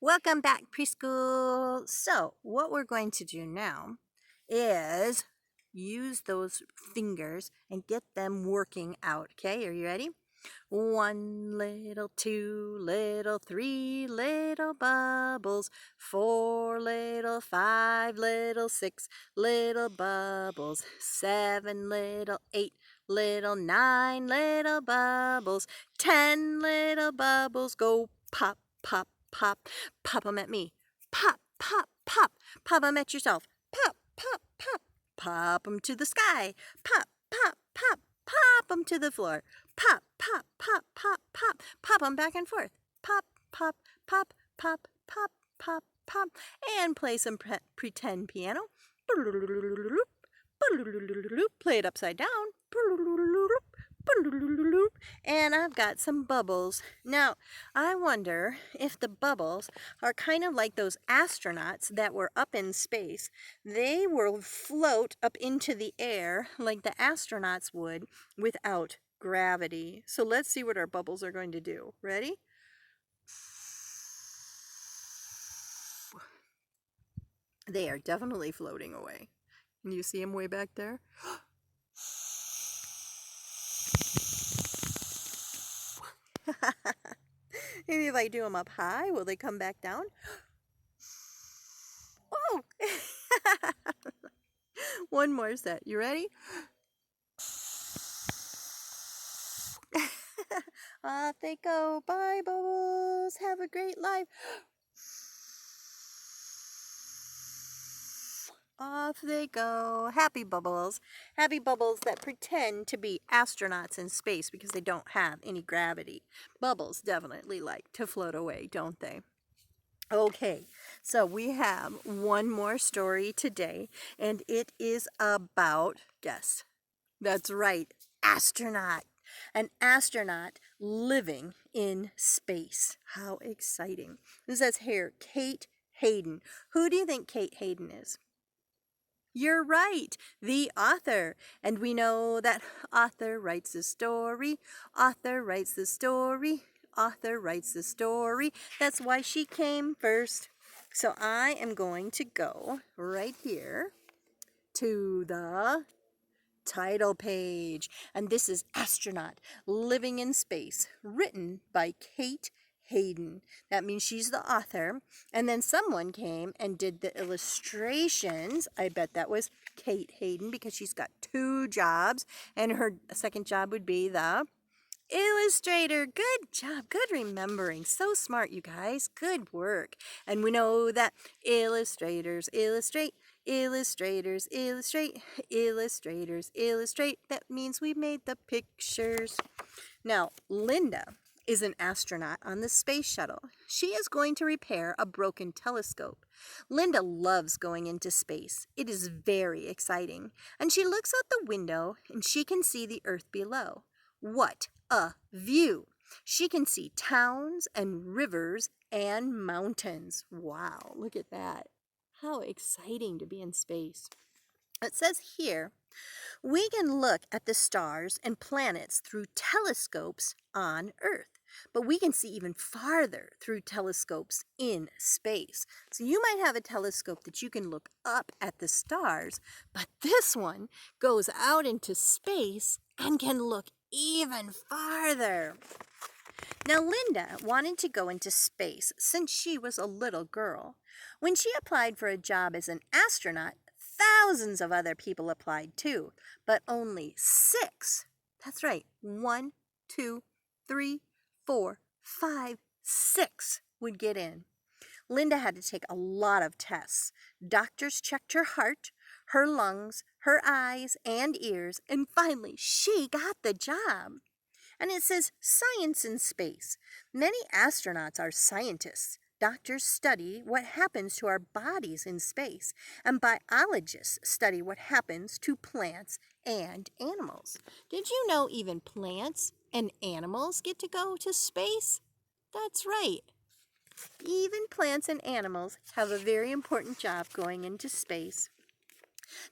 Welcome back, preschool. So, what we're going to do now is use those fingers and get them working out. Okay, are you ready? 1 little, 2 little, 3 little bubbles, 4 little, 5 little, 6 little bubbles, 7 little, 8 little, 9 little bubbles, 10 little bubbles, go pop, pop, pop. Pop them at me. Pop, pop, pop. Pop them at yourself. Pop, pop, pop. Pop them to the sky. Pop, pop, pop. Pop them to the floor. Pop, pop, pop, pop, pop. Pop them back and forth. Pop, pop, pop, pop, pop, pop, pop. And play some pretend piano. Play it upside down. And I've got some bubbles. Now, I wonder if the bubbles are kind of like those astronauts that were up in space. They will float up into the air like the astronauts would without gravity. So let's see what our bubbles are going to do. Ready? They are definitely floating away. Can you see them way back there? Maybe if I do them up high, will they come back down? Oh! One more set. You ready? Off they go. Bye, bubbles. Have a great life. Off they go. Happy bubbles. Happy bubbles that pretend to be astronauts in space because they don't have any gravity. Bubbles definitely like to float away, don't they? Okay, so we have one more story today, and it is about, guess, that's right, astronaut. An astronaut living in space. How exciting. It says here, Kate Hayden. Who do you think Kate Hayden is? You're right, the author. And we know that author writes the story, author writes the story, author writes the story. That's why she came first. So I am going to go right here to the title page. And this is Astronaut Living in Space, written by Kate Hayden. That means she's the author. And then someone came and did the illustrations. I bet that was Kate Hayden because she's got 2 jobs. And her second job would be the illustrator. Good job. Good remembering. So smart, you guys. Good work. And we know that illustrators illustrate. Illustrators illustrate. Illustrators illustrate. That means we made the pictures. Now, Linda is an astronaut on the space shuttle. She is going to repair a broken telescope. Linda loves going into space. It is very exciting. And she looks out the window and she can see the Earth below. What a view! She can see towns and rivers and mountains. Wow, look at that. How exciting to be in space. It says here, we can look at the stars and planets through telescopes on Earth, but we can see even farther through telescopes in space. So you might have a telescope that you can look up at the stars, but this one goes out into space and can look even farther. Now, Linda wanted to go into space since she was a little girl. When she applied for a job as an astronaut, thousands of other people applied too, but only 6. That's right, 1, 2, 3, 4, 5, 6 would get in. Linda had to take a lot of tests. Doctors checked her heart, her lungs, her eyes and ears, and finally she got the job. And it says science in space. Many astronauts are scientists. Doctors study what happens to our bodies in space, and biologists study what happens to plants and animals. Did you know even plants and animals get to go to space? That's right. Even plants and animals have a very important job going into space.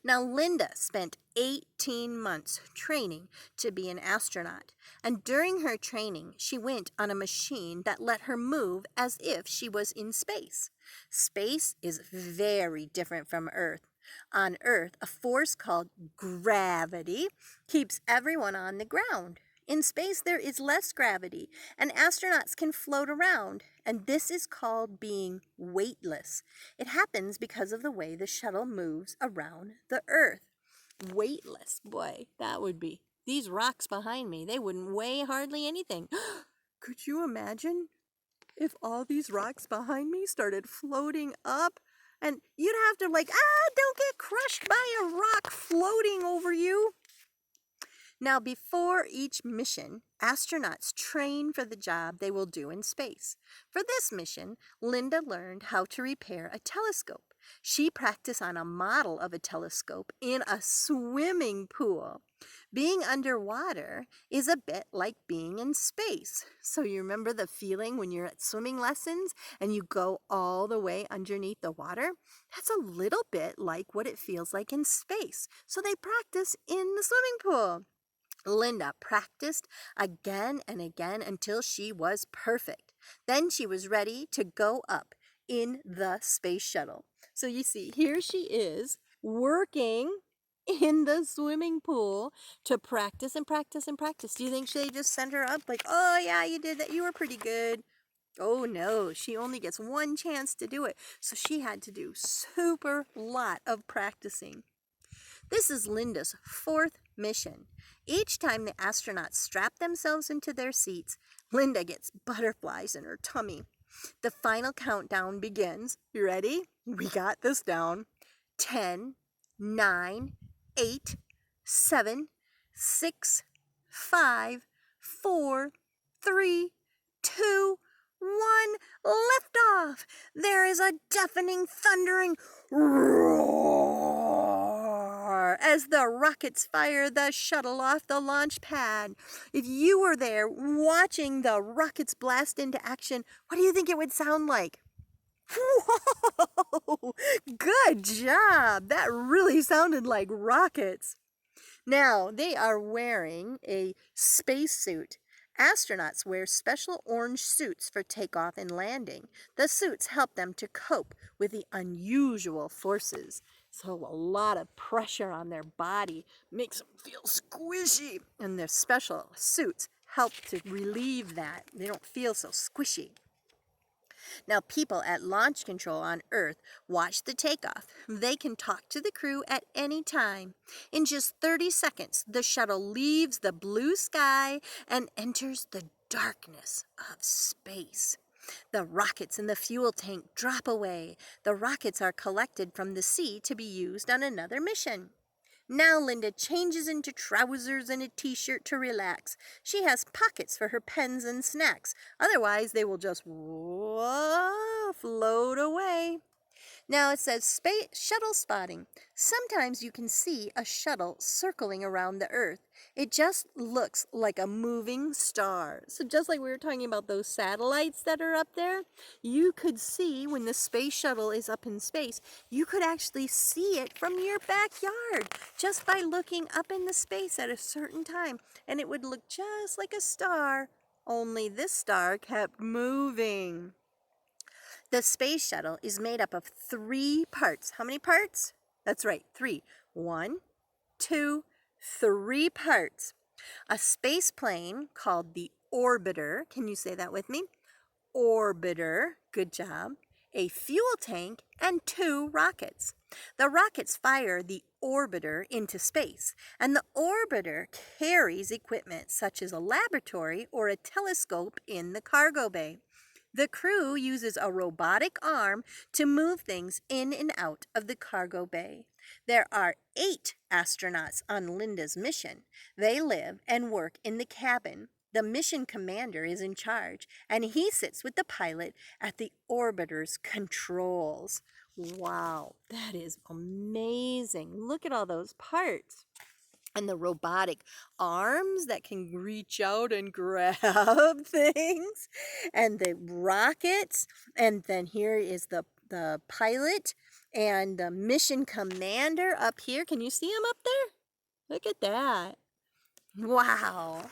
Now, Linda spent 18 months training to be an astronaut, and during her training, she went on a machine that let her move as if she was in space. Space is very different from Earth. On Earth, a force called gravity keeps everyone on the ground. In space, there is less gravity, and astronauts can float around, and this is called being weightless. It happens because of the way the shuttle moves around the Earth. Weightless, boy, that would be. These rocks behind me, they wouldn't weigh hardly anything. Could you imagine if all these rocks behind me started floating up? And you'd have to don't get crushed by a rock floating over you. Now, before each mission, astronauts train for the job they will do in space. For this mission, Linda learned how to repair a telescope. She practiced on a model of a telescope in a swimming pool. Being underwater is a bit like being in space. So you remember the feeling when you're at swimming lessons and you go all the way underneath the water? That's a little bit like what it feels like in space. So they practice in the swimming pool. Linda practiced again and again until she was perfect. Then she was ready to go up in the space shuttle. So you see, here she is working in the swimming pool to practice and practice and practice. Do you think they just sent her up like, oh yeah, you did that, you were pretty good? Oh no, she only gets one chance to do it. So she had to do super lot of practicing. This is Linda's fourth mission. Each time the astronauts strap themselves into their seats, Linda gets butterflies in her tummy. The final countdown begins. You ready? We got this down. 10, 9, 8, 7, 6, 5, 4, 3, 2, 1. Liftoff! There is a deafening, thundering roar as the rockets fire the shuttle off the launch pad. If you were there watching the rockets blast into action, what do you think it would sound like? Whoa! Good job! That really sounded like rockets. Now, they are wearing a spacesuit. Astronauts wear special orange suits for takeoff and landing. The suits help them to cope with the unusual forces. So a lot of pressure on their body makes them feel squishy. And their special suits help to relieve that. They don't feel so squishy. Now, people at launch control on Earth watch the takeoff. They can talk to the crew at any time. In just 30 seconds, the shuttle leaves the blue sky and enters the darkness of space. The rockets in the fuel tank drop away. The rockets are collected from the sea to be used on another mission. Now Linda changes into trousers and a t-shirt to relax. She has pockets for her pens and snacks. Otherwise, they will just float away. Now it says space shuttle spotting. Sometimes you can see a shuttle circling around the Earth. It just looks like a moving star. So just like we were talking about those satellites that are up there, you could see when the space shuttle is up in space, you could actually see it from your backyard just by looking up in the space at a certain time. And it would look just like a star, only this star kept moving. The space shuttle is made up of 3 parts. How many parts? That's right, 3. 1, 2, 3 parts. A space plane called the orbiter. Can you say that with me? Orbiter. Good job. A fuel tank and 2 rockets. The rockets fire the orbiter into space, and the orbiter carries equipment such as a laboratory or a telescope in the cargo bay. The crew uses a robotic arm to move things in and out of the cargo bay. There are 8 astronauts on Linda's mission. They live and work in the cabin. The mission commander is in charge, and he sits with the pilot at the orbiter's controls. Wow, that is amazing. Look at all those parts. And the robotic arms that can reach out and grab things, and the rockets, and then here is the the pilot and the mission commander up here. Can you see him up there? Look at that. Wow.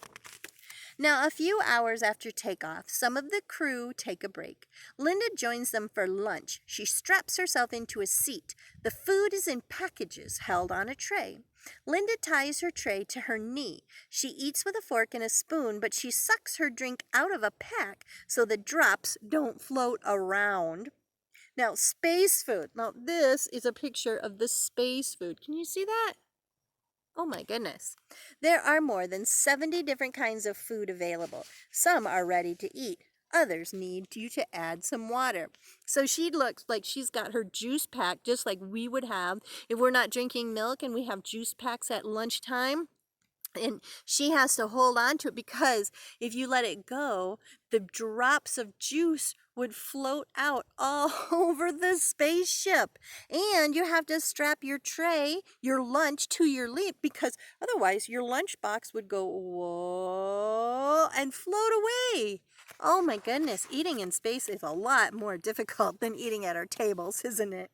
Now, a few hours after takeoff, some of the crew take a break. Linda joins them for lunch. She straps herself into a seat. The food is in packages held on a tray. Linda ties her tray to her knee. She eats with a fork and a spoon, but she sucks her drink out of a pack so the drops don't float around. Now, space food. Now, this is a picture of the space food. Can you see that? Oh my goodness. There are more than 70 different kinds of food available. Some are ready to eat. Others need you to add some water. So she looks like she's got her juice pack just like we would have if we're not drinking milk and we have juice packs at lunchtime. And she has to hold on to it because if you let it go, the drops of juice would float out all over the spaceship. And you have to strap your tray, your lunch, to your lip because otherwise your lunchbox would go whoa and float away. Oh my goodness, eating in space is a lot more difficult than eating at our tables, isn't it?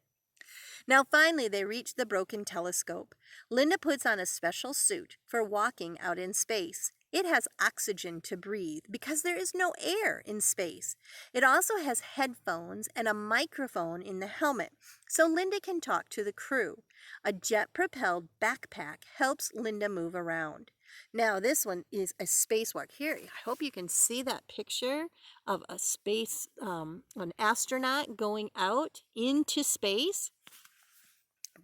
Now finally they reach the broken telescope. Linda puts on a special suit for walking out in space. It has oxygen to breathe because there is no air in space. It also has headphones and a microphone in the helmet, so Linda can talk to the crew. A jet-propelled backpack helps Linda move around. Now this one is a spacewalk. Here, I hope you can see that picture of a an astronaut going out into space.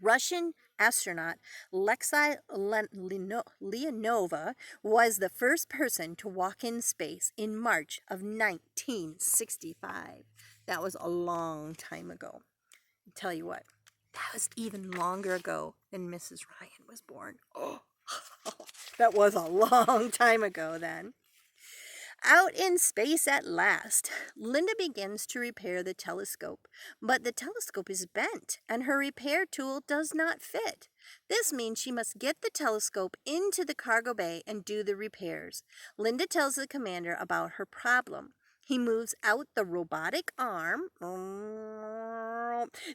Russian astronaut Alexei Leonova was the first person to walk in space in March of 1965. That was a long time ago. I'll tell you what, that was even longer ago than Mrs. Ryan was born. Oh, that was a long time ago then. Out in space at last, Linda begins to repair the telescope, but the telescope is bent and her repair tool does not fit. This means she must get the telescope into the cargo bay and do the repairs. Linda tells the commander about her problem. He moves out the robotic arm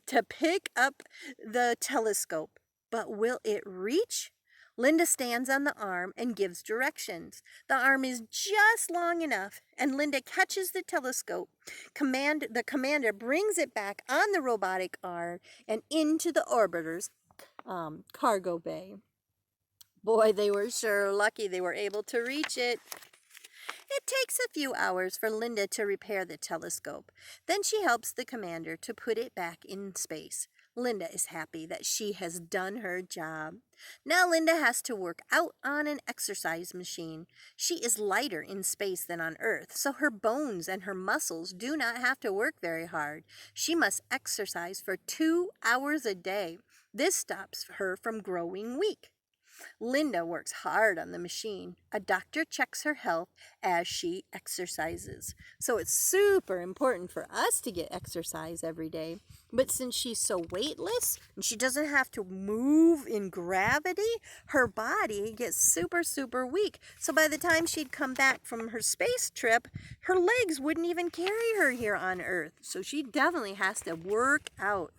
to pick up the telescope, but will it reach? Linda stands on the arm and gives directions. The arm is just long enough, and Linda catches the telescope. The commander brings it back on the robotic arm and into the orbiter's cargo bay. Boy, they were sure lucky they were able to reach it. It takes a few hours for Linda to repair the telescope. Then she helps the commander to put it back in space. Linda is happy that she has done her job. Now Linda has to work out on an exercise machine. She is lighter in space than on Earth, so her bones and her muscles do not have to work very hard. She must exercise for 2 hours a day. This stops her from growing weak. Linda works hard on the machine. A doctor checks her health as she exercises. So it's super important for us to get exercise every day. But since she's so weightless and she doesn't have to move in gravity, her body gets super, super weak. So by the time she'd come back from her space trip, her legs wouldn't even carry her here on Earth. So she definitely has to work out.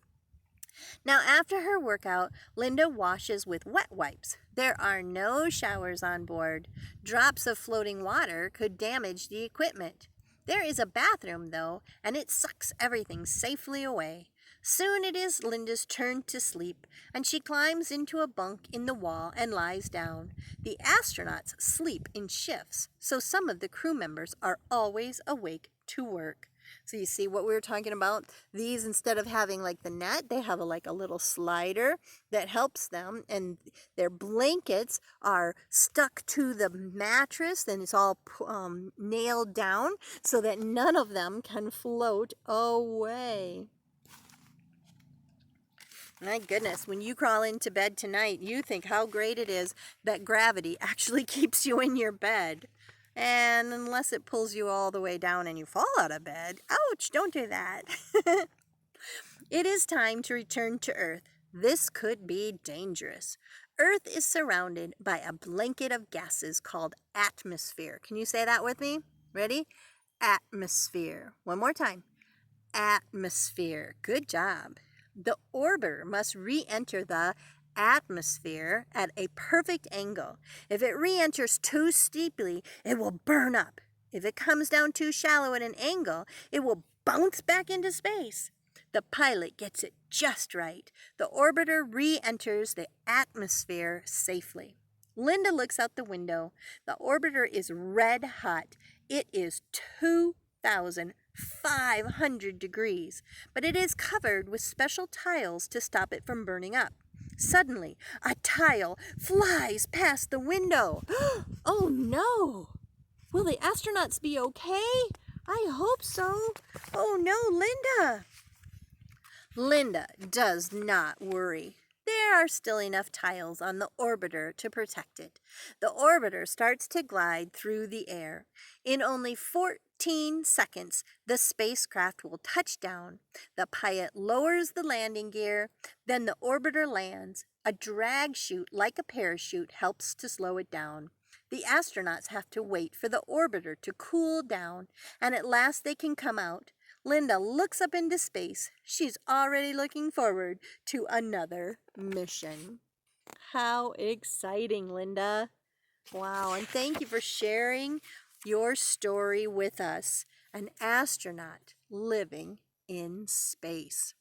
Now, after her workout, Linda washes with wet wipes. There are no showers on board. Drops of floating water could damage the equipment. There is a bathroom, though, and it sucks everything safely away. Soon it is Linda's turn to sleep, and she climbs into a bunk in the wall and lies down. The astronauts sleep in shifts, so some of the crew members are always awake to work. So you see what we were talking about? These, instead of having like the net, they have like a little slider that helps them, and their blankets are stuck to the mattress, and it's all nailed down so that none of them can float away. My goodness, when you crawl into bed tonight, you think how great it is that gravity actually keeps you in your bed. And unless it pulls you all the way down and you fall out of bed, ouch, don't do that. It is time to return to Earth. This could be dangerous. Earth is surrounded by a blanket of gases called atmosphere. Can you say that with me? Ready? Atmosphere. One more time. atmosphere. Good job. The orbiter must re-enter the atmosphere at a perfect angle. If it re-enters too steeply, it will burn up. If it comes down too shallow at an angle, it will bounce back into space. The pilot gets it just right. The orbiter re-enters the atmosphere safely. Linda looks out the window. The orbiter is red hot. It is 2,500 degrees, but it is covered with special tiles to stop it from burning up. Suddenly, a tile flies past the window. Oh no! Will the astronauts be okay? I hope so. Oh no, Linda! Linda does not worry. There are still enough tiles on the orbiter to protect it. The orbiter starts to glide through the air. In only 14 seconds, the spacecraft will touch down. The pilot lowers the landing gear, then the orbiter lands. A drag chute like a parachute helps to slow it down. The astronauts have to wait for the orbiter to cool down, and at last they can come out. Linda looks up into space. She's already looking forward to another mission. How exciting, Linda. Wow, and thank you for sharing your story with us, an astronaut living in space.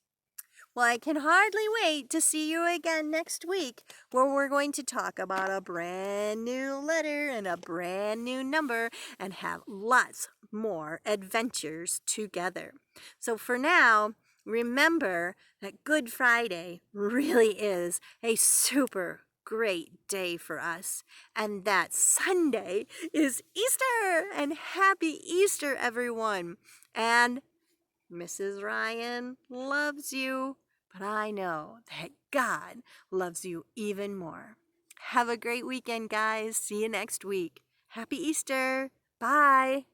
Well, I can hardly wait to see you again next week, where we're going to talk about a brand new letter and a brand new number and have lots more adventures together. So for now, remember that Good Friday really is a super great day for us, and that Sunday is Easter. And happy Easter, everyone. And Mrs. Ryan loves you, but I know that God loves you even more. Have a great weekend, guys. See you next week. Happy Easter. Bye.